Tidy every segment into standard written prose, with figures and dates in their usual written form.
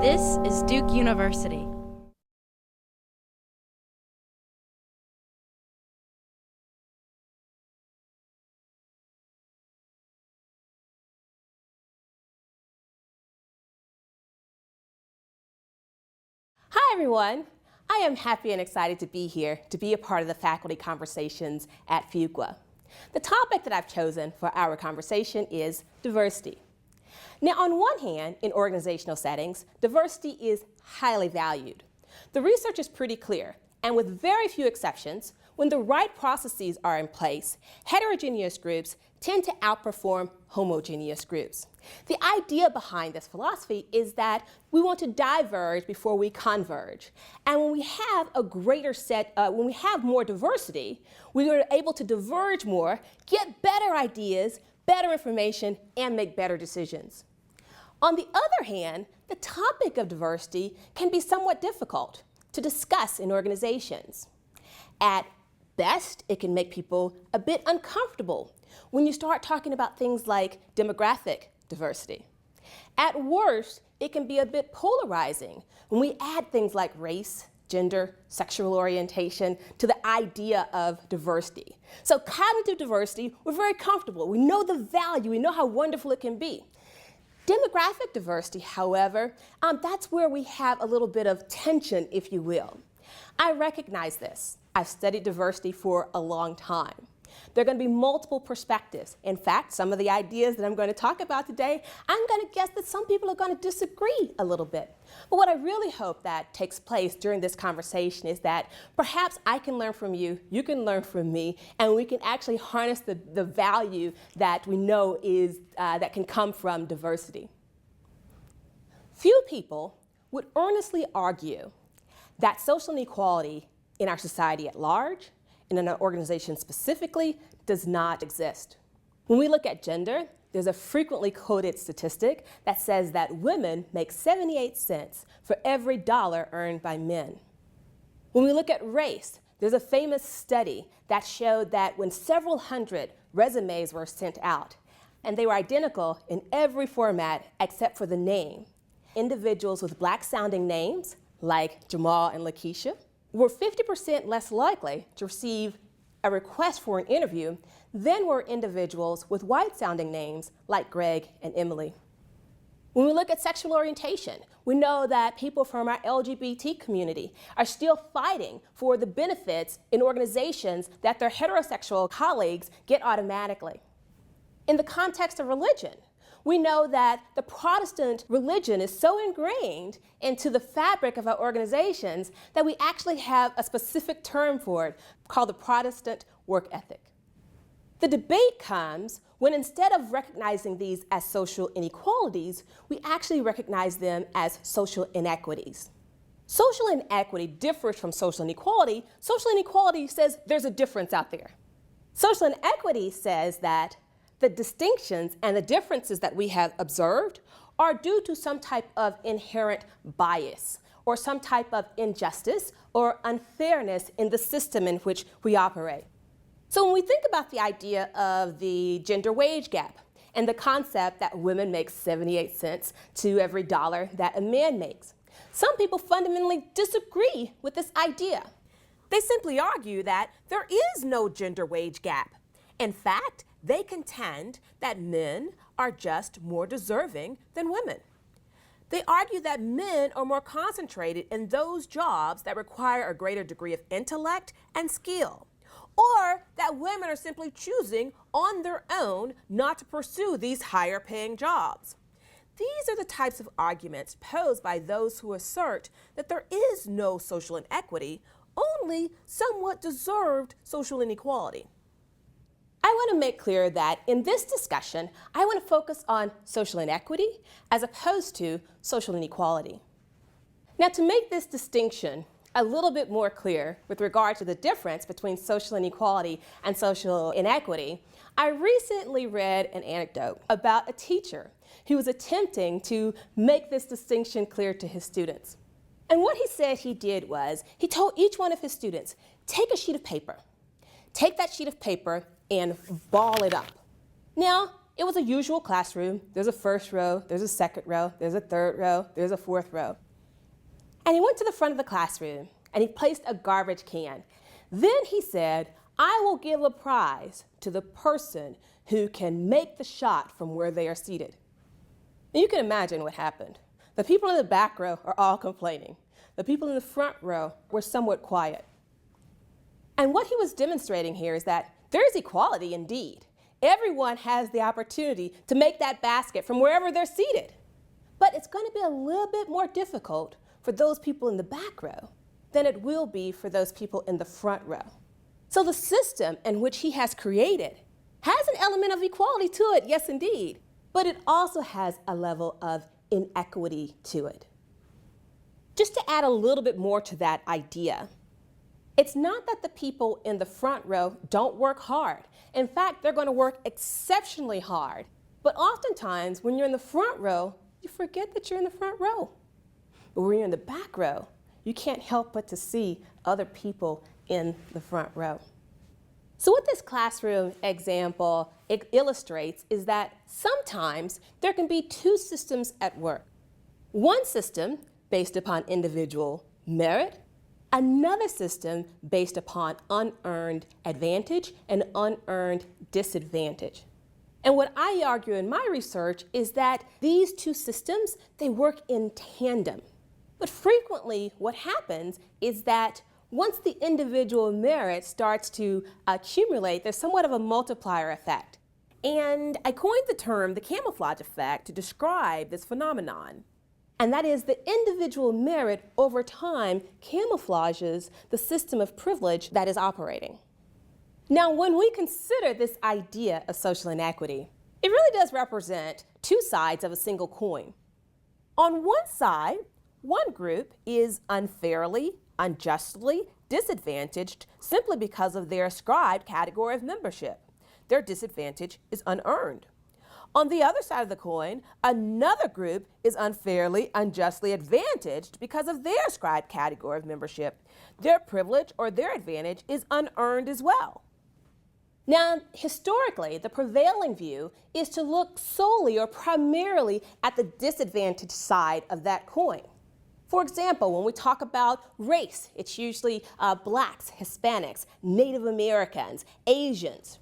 This is Duke University. Hi everyone, I am happy and excited to be here to be a part of the faculty conversations at Fuqua. The topic that I've chosen for our conversation is diversity. Now on one hand, in organizational settings, diversity is highly valued. The research is pretty clear, and with very few exceptions, when the right processes are in place, heterogeneous groups tend to outperform homogeneous groups. The idea behind this philosophy is that we want to diverge before we converge. And when we have a greater set, when we have more diversity, we are able to diverge more, get better ideas, better information, and make better decisions. On the other hand, the topic of diversity can be somewhat difficult to discuss in organizations. At best, it can make people a bit uncomfortable when you start talking about things like demographic diversity. At worst, it can be a bit polarizing when we add things like race, gender, sexual orientation to the idea of diversity. So cognitive diversity, we're very comfortable. We know the value, we know how wonderful it can be. Demographic diversity, however, that's where we have a little bit of tension, if you will. I recognize this. I've studied diversity for a long time. There are going to be multiple perspectives. In fact, some of the ideas that I'm going to talk about today, I'm going to guess that some people are going to disagree a little bit. But what I really hope that takes place during this conversation is that perhaps I can learn from you, you can learn from me, and we can actually harness the value that we know is, that can come from diversity. Few people would earnestly argue that social inequality in our society at large, and in our organization specifically, does not exist. When we look at gender, there's a frequently quoted statistic that says that women make 78 cents for every dollar earned by men. When we look at race, there's a famous study that showed that when several hundred resumes were sent out, and they were identical in every format except for the name, individuals with black-sounding names, like Jamal and Lakeisha, were 50% less likely to receive a request for an interview than were individuals with white-sounding names like Greg and Emily. When we look at sexual orientation, we know that people from our LGBT community are still fighting for the benefits in organizations that their heterosexual colleagues get automatically. In the context of religion, we know that the Protestant religion is so ingrained into the fabric of our organizations that we actually have a specific term for it called the Protestant work ethic. The debate comes when instead of recognizing these as social inequalities, we actually recognize them as social inequities. Social inequity differs from social inequality. Social inequality says there's a difference out there. Social inequity says that the distinctions and the differences that we have observed are due to some type of inherent bias or some type of injustice or unfairness in the system in which we operate. So when we think about the idea of the gender wage gap and the concept that women make 78 cents to every dollar that a man makes, some people fundamentally disagree with this idea. They simply argue that there is no gender wage gap. In fact, they contend that men are just more deserving than women. They argue that men are more concentrated in those jobs that require a greater degree of intellect and skill, or that women are simply choosing on their own not to pursue these higher paying jobs. These are the types of arguments posed by those who assert that there is no social inequity, only somewhat deserved social inequality. I want to make clear that in this discussion, I want to focus on social inequity as opposed to social inequality. Now, to make this distinction a little bit more clear with regard to the difference between social inequality and social inequity, I recently read an anecdote about a teacher who was attempting to make this distinction clear to his students. And what he said he did was, he told each one of his students, take a sheet of paper. Take that sheet of paper and ball it up. Now, it was a usual classroom. There's a first row, there's a second row, there's a third row, there's a fourth row. And he went to the front of the classroom and he placed a garbage can. Then he said, I will give a prize to the person who can make the shot from where they are seated. And you can imagine what happened. The people in the back row are all complaining. The people in the front row were somewhat quiet. And what he was demonstrating here is that there is equality indeed. Everyone has the opportunity to make that basket from wherever they're seated. But it's going to be a little bit more difficult for those people in the back row than it will be for those people in the front row. So the system in which he has created has an element of equality to it, yes indeed, but it also has a level of inequity to it. Just to add a little bit more to that idea, it's not that the people in the front row don't work hard. In fact, they're going to work exceptionally hard. But oftentimes, when you're in the front row, you forget that you're in the front row. But when you're in the back row, you can't help but to see other people in the front row. So what this classroom example illustrates is that sometimes there can be two systems at work. One system based upon individual merit, another system based upon unearned advantage and unearned disadvantage. And what I argue in my research is that these two systems, they work in tandem. But frequently what happens is that once the individual merit starts to accumulate, there's somewhat of a multiplier effect. And I coined the term the camouflage effect to describe this phenomenon. And that is the individual merit over time camouflages the system of privilege that is operating. Now, when we consider this idea of social inequity, it really does represent two sides of a single coin. On one side, one group is unfairly, unjustly disadvantaged simply because of their ascribed category of membership. Their disadvantage is unearned. On the other side of the coin, another group is unfairly, unjustly advantaged because of their ascribed category of membership. Their privilege or their advantage is unearned as well. Now, historically, the prevailing view is to look solely or primarily at the disadvantaged side of that coin. For example, when we talk about race, it's usually blacks, Hispanics, Native Americans, Asians.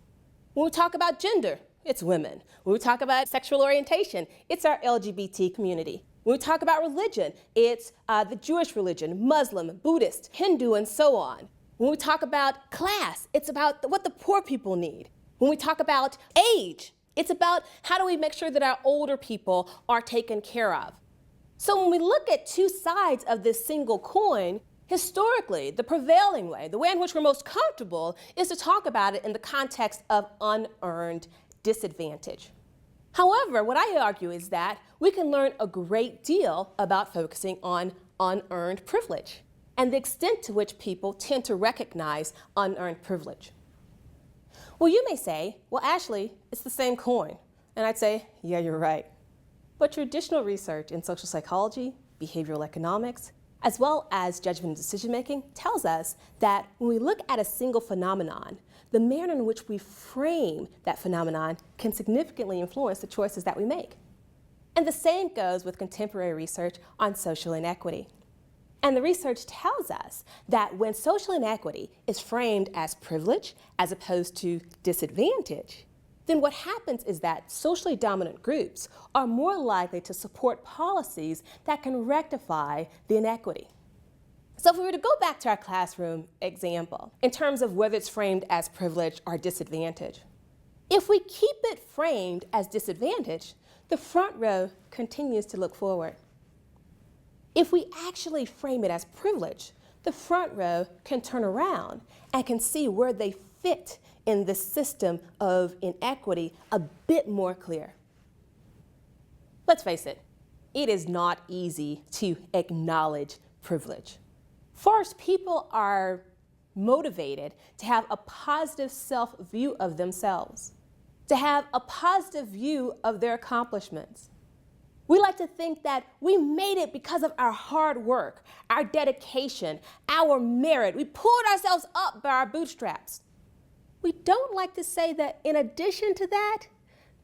When we talk about gender, it's women. When we talk about sexual orientation, it's our LGBT community. When we talk about religion, it's the Jewish religion, Muslim, Buddhist, Hindu, and so on. When we talk about class, it's about what the poor people need. When we talk about age, it's about how do we make sure that our older people are taken care of. So when we look at two sides of this single coin, historically, the prevailing way, the way in which we're most comfortable, is to talk about it in the context of unearned disadvantage. However, what I argue is that we can learn a great deal about focusing on unearned privilege and the extent to which people tend to recognize unearned privilege. Well, you may say, well, Ashley, it's the same coin. And I'd say, yeah, you're right. But traditional research in social psychology, behavioral economics, as well as judgment and decision-making tells us that when we look at a single phenomenon, the manner in which we frame that phenomenon can significantly influence the choices that we make. And the same goes with contemporary research on social inequity. And the research tells us that when social inequity is framed as privilege as opposed to disadvantage, then what happens is that socially dominant groups are more likely to support policies that can rectify the inequity. So if we were to go back to our classroom example, in terms of whether it's framed as privilege or disadvantage, if we keep it framed as disadvantage, the front row continues to look forward. If we actually frame it as privilege, the front row can turn around and can see where they fit in the system of inequity a bit more clear. Let's face it, it is not easy to acknowledge privilege. First, people are motivated to have a positive self-view of themselves, to have a positive view of their accomplishments. We like to think that we made it because of our hard work, our dedication, our merit. We pulled ourselves up by our bootstraps. We don't like to say that in addition to that,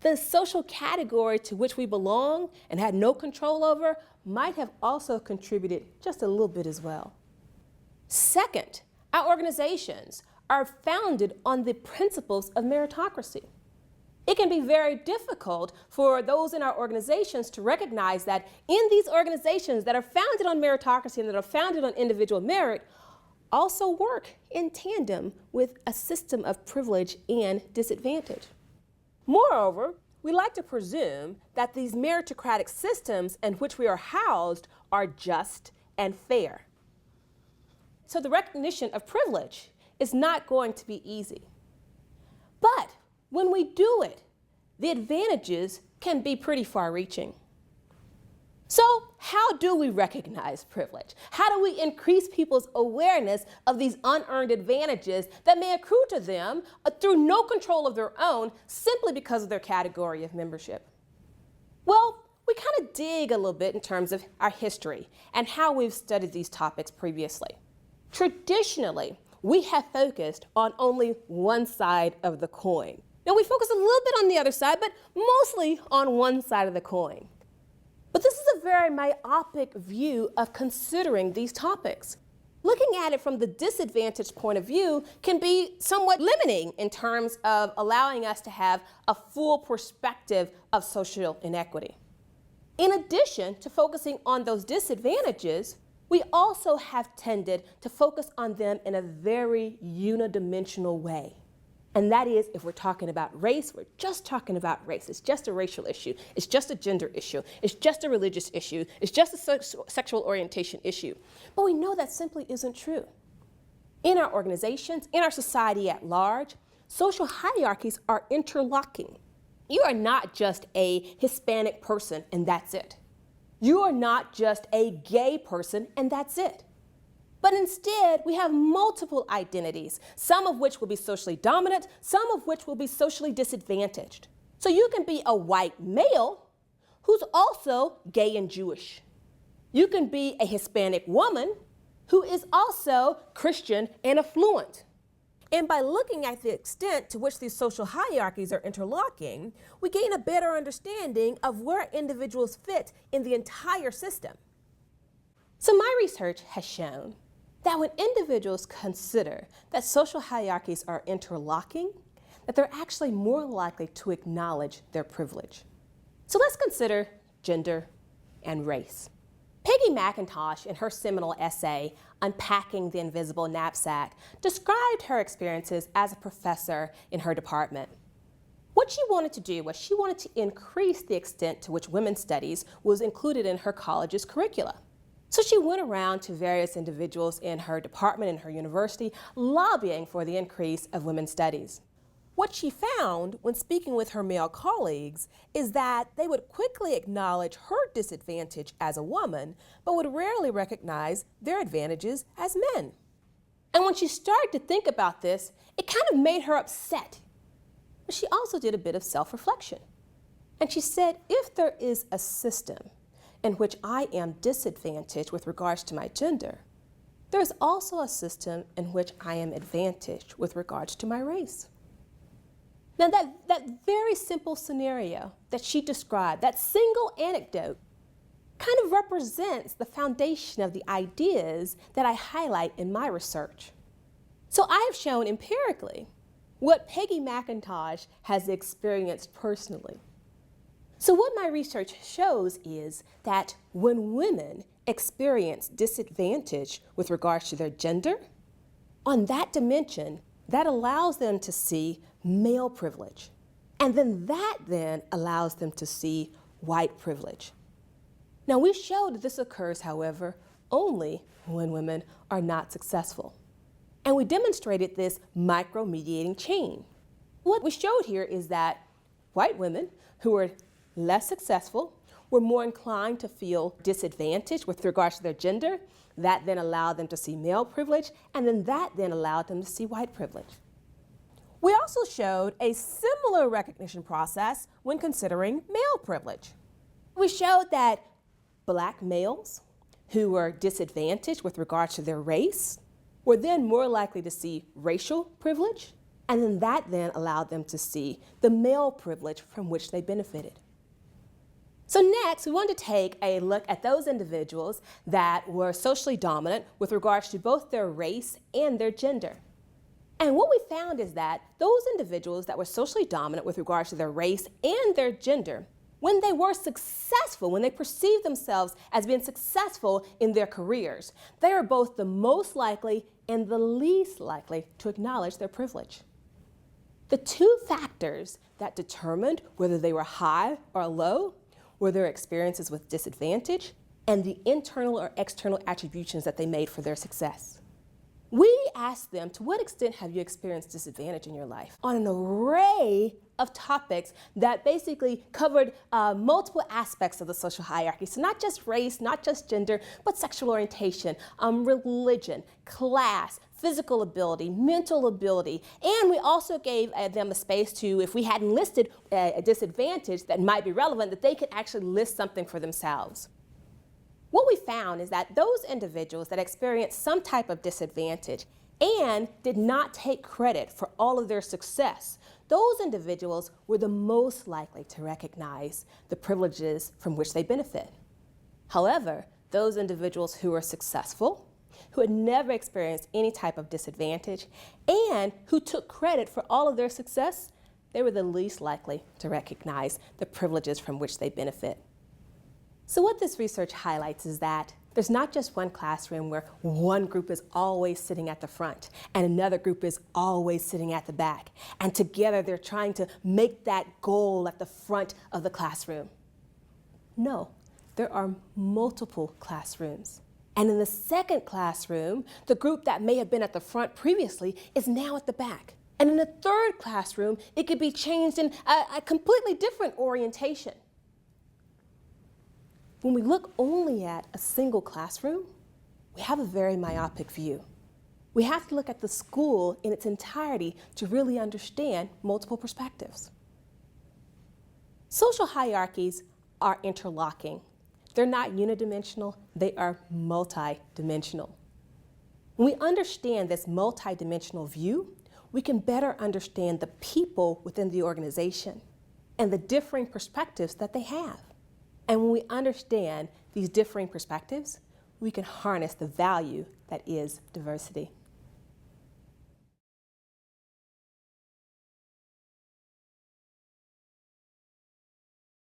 the social category to which we belong and had no control over might have also contributed just a little bit as well. Second, our organizations are founded on the principles of meritocracy. It can be very difficult for those in our organizations to recognize that in these organizations that are founded on meritocracy and that are founded on individual merit also work in tandem with a system of privilege and disadvantage. Moreover, we like to presume that these meritocratic systems in which we are housed are just and fair. So the recognition of privilege is not going to be easy. But when we do it, the advantages can be pretty far-reaching. So how do we recognize privilege? How do we increase people's awareness of these unearned advantages that may accrue to them through no control of their own simply because of their category of membership? Well, we kind of dig a little bit in terms of our history and how we've studied these topics previously. Traditionally, we have focused on only one side of the coin. Now, we focus a little bit on the other side, but mostly on one side of the coin. But this is a very myopic view of considering these topics. Looking at it from the disadvantaged point of view can be somewhat limiting in terms of allowing us to have a full perspective of social inequity. In addition to focusing on those disadvantages, we also have tended to focus on them in a very unidimensional way. And that is, if we're talking about race, we're just talking about race. It's just a racial issue. It's just a gender issue. It's just a religious issue. It's just a sexual orientation issue. But we know that simply isn't true. In our organizations, in our society at large, social hierarchies are interlocking. You are not just a Hispanic person and that's it. You are not just a gay person and that's it. But instead, we have multiple identities, some of which will be socially dominant, some of which will be socially disadvantaged. So you can be a white male who's also gay and Jewish. You can be a Hispanic woman who is also Christian and affluent. And by looking at the extent to which these social hierarchies are interlocking, we gain a better understanding of where individuals fit in the entire system. So my research has shown that when individuals consider that social hierarchies are interlocking, that they're actually more likely to acknowledge their privilege. So let's consider gender and race. Peggy Mcintosh, in her seminal essay, Unpacking the Invisible Knapsack, described her experiences as a professor in her department. What she wanted to do was she wanted to increase the extent to which women's studies was included in her college's curricula. So she went around to various individuals in her department and her university, lobbying for the increase of women's studies. What she found when speaking with her male colleagues is that they would quickly acknowledge her disadvantage as a woman, but would rarely recognize their advantages as men. And when she started to think about this, it kind of made her upset. But she also did a bit of self-reflection. And she said, if there is a system in which I am disadvantaged with regards to my gender, there's also a system in which I am advantaged with regards to my race. Now that very simple scenario that she described, that single anecdote, kind of represents the foundation of the ideas that I highlight in my research. So I have shown empirically what Peggy Mcintosh has experienced personally. So what my research shows is that when women experience disadvantage with regards to their gender, on that dimension, that allows them to see male privilege. And then that allows them to see white privilege. Now we showed that this occurs, however, only when women are not successful. And we demonstrated this micro-mediating chain. What we showed here is that white women who were less successful were more inclined to feel disadvantaged with regards to their gender. That then allowed them to see male privilege, and then that then allowed them to see white privilege. We also showed a similar recognition process when considering male privilege. We showed that black males who were disadvantaged with regards to their race were then more likely to see racial privilege, And then that then allowed them to see the male privilege from which they benefited. So next, we want to take a look at those individuals that were socially dominant with regards to both their race and their gender. And what we found is that those individuals that were socially dominant with regards to their race and their gender, when they were successful, when they perceived themselves as being successful in their careers, they are both the most likely and the least likely to acknowledge their privilege. The two factors that determined whether they were high or low were their experiences with disadvantage and the internal or external attributions that they made for their success. We asked them, to what extent have you experienced disadvantage in your life? On an array of topics that basically covered multiple aspects of the social hierarchy. So not just race, not just gender, but sexual orientation, religion, class, physical ability, mental ability. And we also gave them a space to, if we hadn't listed a disadvantage that might be relevant, that they could actually list something for themselves. What we found is that those individuals that experienced some type of disadvantage and did not take credit for all of their success, those individuals were the most likely to recognize the privileges from which they benefit. However, those individuals who were successful, who had never experienced any type of disadvantage, and who took credit for all of their success, they were the least likely to recognize the privileges from which they benefit. So what this research highlights is that there's not just one classroom where one group is always sitting at the front and another group is always sitting at the back, and together they're trying to make that goal at the front of the classroom. No, there are multiple classrooms. And in the second classroom, the group that may have been at the front previously is now at the back. And in the third classroom, it could be changed in a completely different orientation. When we look only at a single classroom, we have a very myopic view. We have to look at the school in its entirety to really understand multiple perspectives. Social hierarchies are interlocking. They're not unidimensional, they are multidimensional. When we understand this multidimensional view, we can better understand the people within the organization and the differing perspectives that they have. And when we understand these differing perspectives, we can harness the value that is diversity.